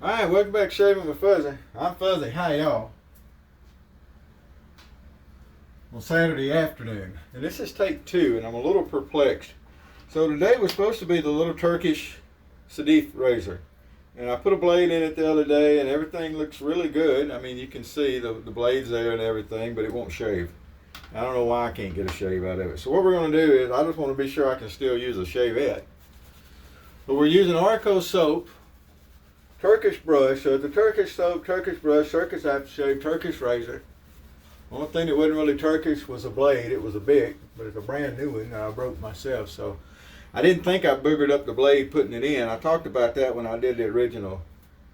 Alright, welcome back to Shaving with Fuzzy. I'm Fuzzy. Hi, y'all. On Saturday afternoon. And this is take 2, and I'm a little perplexed. So today was supposed to be the little Turkish Sadif razor. And I put a blade in it the other day, and everything looks really good. I mean, you can see the blade's there and everything, but it won't shave. I don't know why I can't get a shave out of it. So what we're going to do is, I just want to be sure I can still use a Shavette. But we're using Arco soap, Turkish brush, so it's a Turkish soap, Turkish brush, Turkish aftershave, Turkish razor. The only thing that wasn't really Turkish was a blade. It was a Bic, but it's a brand new one that I broke myself. So I didn't think I boogered up the blade putting it in. I talked about that when I did the original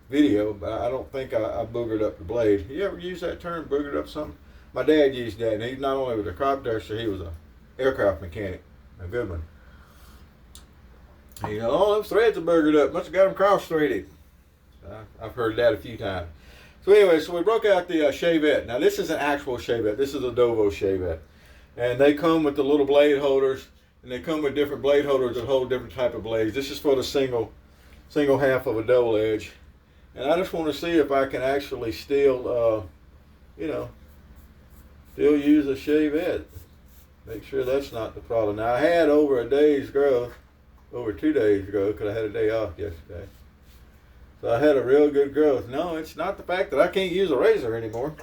video, but I don't think I boogered up the blade. You ever use that term, boogered up something? My dad used that, and he not only was a crop dusher, he was an aircraft mechanic, a good one. You know, oh, those threads are boogered up. Must have got them cross-threaded. I've heard that a few times. So anyway, so we broke out the Shavette. Now this is an actual Shavette. This is a Dovo Shavette. And they come with the little blade holders, and they come with different blade holders that hold different type of blades. This is for the single half of a double edge. And I just want to see if I can actually still, still use a Shavette. Make sure that's not the problem. Now I had over 2 days growth, because I had a day off yesterday. So I had a real good growth. No, it's not the fact that I can't use a razor anymore.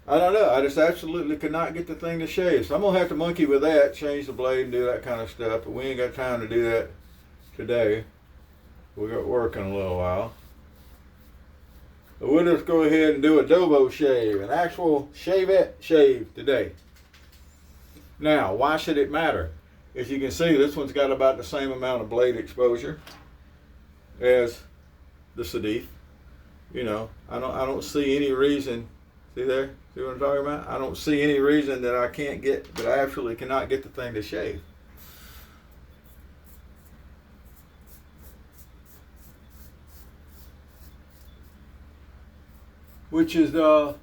I don't know. I just absolutely could not get the thing to shave. So I'm going to have to monkey with that, change the blade and do that kind of stuff. But we ain't got time to do that today. We got work in a little while. But we'll just go ahead and do a Dovo shave, an actual Shavette shave today. Now, why should it matter? As you can see, this one's got about the same amount of blade exposure as the Sadif. You know, I don't see any reason. See there? See what I'm talking about? I don't see any reason that I absolutely cannot get the thing to shave. Which is, I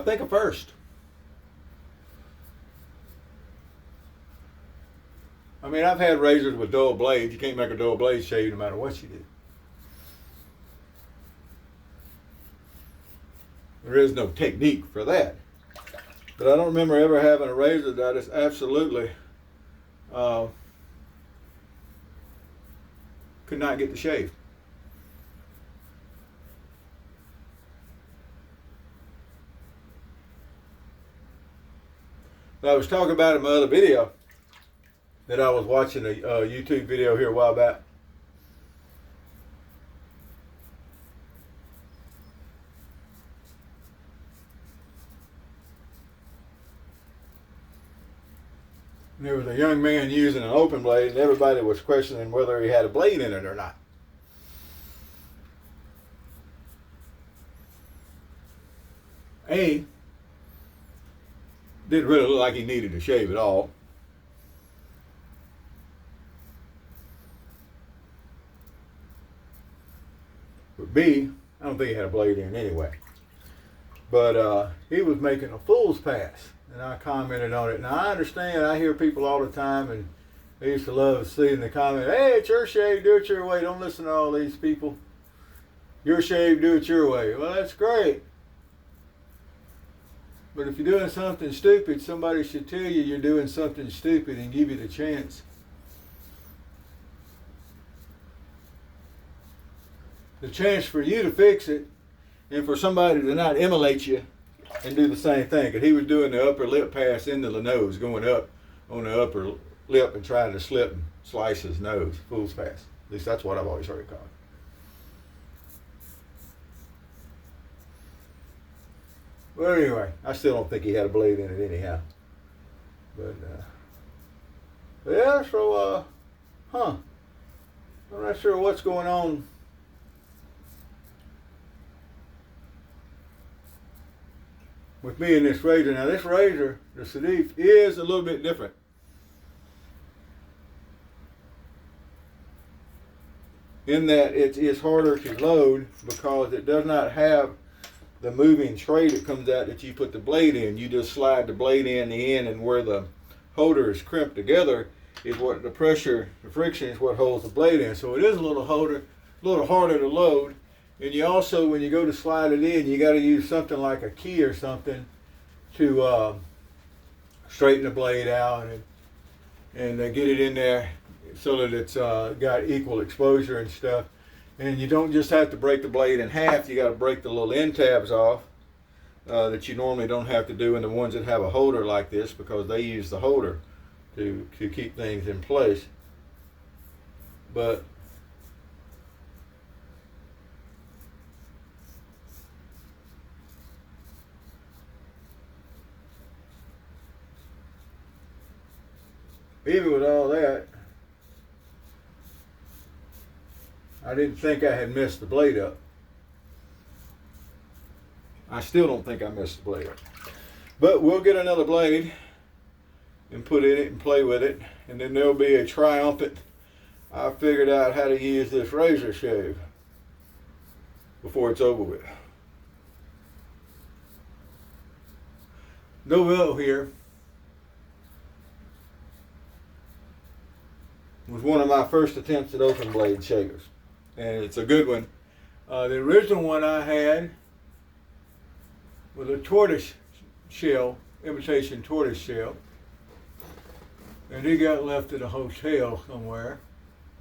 think, a first. I mean, I've had razors with dull blades. You can't make a dull blade shave no matter what you do. There is no technique for that. But I don't remember ever having a razor that I just absolutely could not get to shave. But I was talking about in my other video that I was watching a YouTube video here a while back. And there was a young man using an open blade, and everybody was questioning whether he had a blade in it or not. Didn't really look like he needed to shave at all. But B, I don't think he had a blade in anyway. But he was making a fool's pass, and I commented on it. Now I understand, I hear people all the time, and I used to love seeing the comment, hey, it's your shave, do it your way. Don't listen to all these people. Your shave, do it your way. Well, that's great. But if you're doing something stupid, somebody should tell you you're doing something stupid and give you the chance. The chance for you to fix it, and for somebody to not emulate you and do the same thing. Because he was doing the upper lip pass into the nose, going up on the upper lip and trying to slip and slice his nose. Fool's pass. At least that's what I've always heard it called. Well, anyway, I still don't think he had a blade in it anyhow. But, yeah, so, I'm not sure what's going on with me and this razor. Now, this razor, the Sadif, is a little bit different. In that it is harder to load because it does not have the moving tray that comes out that you put the blade in. You just slide the blade in the end, and where the holder is crimped together is what the pressure, the friction is what holds the blade in. So it is a little a little harder to load. And you also, when you go to slide it in, you got to use something like a key or something to straighten the blade out and get it in there so that it's got equal exposure and stuff. And you don't just have to break the blade in half, you got to break the little end tabs off that you normally don't have to do in the ones that have a holder like this, because they use the holder to keep things in place. But even with all that, I didn't think I had messed the blade up. I still don't think I messed the blade up. But we'll get another blade and put in it and play with it. And then there'll be a triumphant, I figured out how to use this razor shave before it's over with. Dovo here was one of my first attempts at open blade shavers, and it's a good one. The original one I had was a tortoise shell, imitation tortoise shell, and it got left at a hotel somewhere,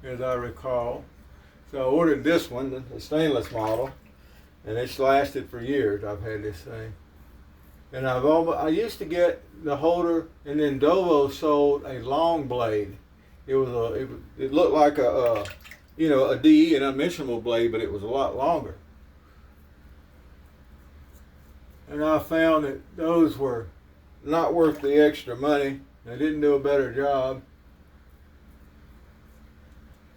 as I recall. So I ordered this one, the stainless model, and it's lasted for years. I've had this thing, and I used to get the holder, and then Dovo sold a long blade. It looked like a DE, an unmentionable blade, but it was a lot longer. And I found that those were not worth the extra money. They didn't do a better job.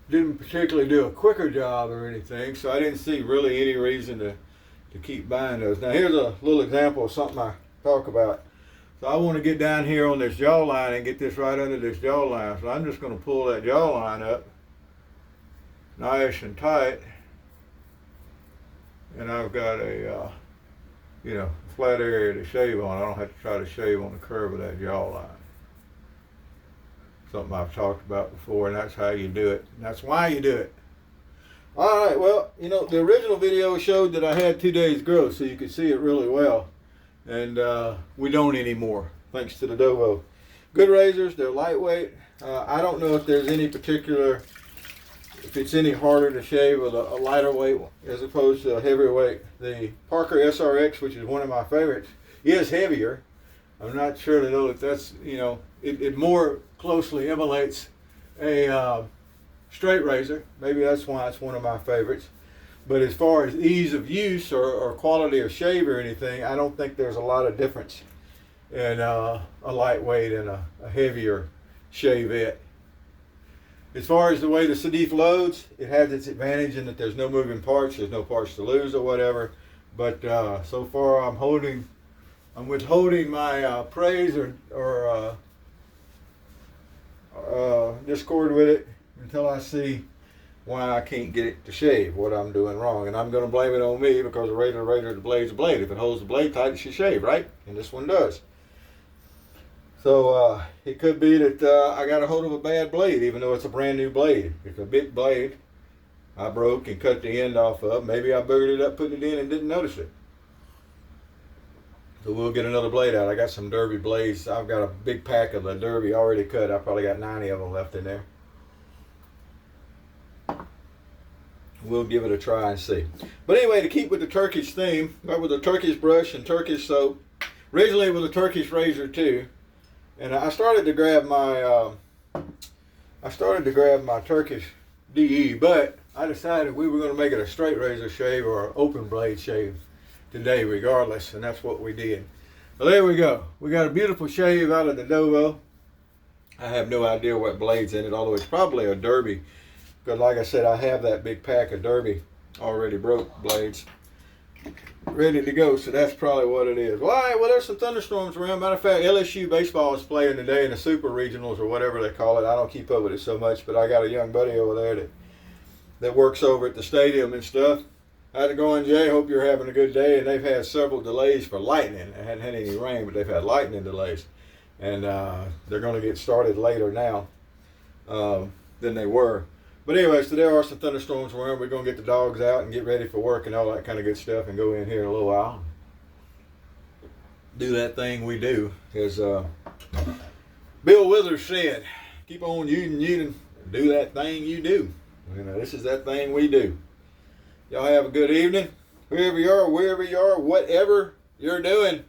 Didn't particularly do a quicker job or anything, so I didn't see really any reason to keep buying those. Now here's a little example of something I talk about. So I want to get down here on this jawline and get this right under this jawline. So I'm just going to pull that jawline up nice and tight. And I've got a, flat area to shave on. I don't have to try to shave on the curve of that jawline. Something I've talked about before, and that's how you do it. And that's why you do it. All right, well, the original video showed that I had 2 days growth, so you could see it really well. And we don't anymore, thanks to the Dovo. Good razors, they're lightweight. I don't know if there's any particular, if it's any harder to shave with a lighter weight as opposed to a heavier weight. The Parker SRX, which is one of my favorites, is heavier. I'm not sure to know if that's, it more closely emulates a straight razor. Maybe that's why it's one of my favorites. But as far as ease of use or quality of shave or anything, I don't think there's a lot of difference in a lightweight and a heavier shavette. As far as the way the Sadif loads, it has its advantage in that there's no moving parts, there's no parts to lose or whatever. But so far I'm withholding my praise or discord with it until I see why I can't get it to shave, what I'm doing wrong. And I'm going to blame it on me because the razor, the blade's a blade. If it holds the blade tight, it should shave, right? And this one does. So it could be that I got a hold of a bad blade, even though it's a brand new blade. It's a big blade I broke and cut the end off of. Maybe I boogered it up putting it in and didn't notice it. So we'll get another blade out. I got some Derby blades. I've got a big pack of the Derby already cut. I probably got 90 of them left in there. We'll give it a try and see. But anyway, to keep with the Turkish theme, right, with a Turkish brush and Turkish soap. Originally it was a Turkish razor too, and I started to grab my Turkish DE, but I decided we were going to make it a straight razor shave or an open blade shave today, regardless, and that's what we did. Well, there we go. We got a beautiful shave out of the Dovo. I have no idea what blade's in it, although it's probably a Derby. Because like I said, I have that big pack of Derby already broke blades ready to go, so that's probably what it is. Well, all right, well, there's some thunderstorms around. Matter of fact, LSU baseball is playing today in the super regionals or whatever they call it. I don't keep up with it so much, but I got a young buddy over there that works over at the stadium and stuff. How's it going, Jay? Hope you're having a good day. And they've had several delays for lightning. They hadn't had any rain, but they've had lightning delays. And they're going to get started later now than they were. But anyways, today are some thunderstorms around. We're going to get the dogs out and get ready for work and all that kind of good stuff and go in here in a little while. Do that thing we do. As Bill Withers said, keep on using, do that thing you do. You know, this is that thing we do. Y'all have a good evening. Wherever you are, whatever you're doing.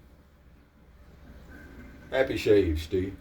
Happy shaves, Steve.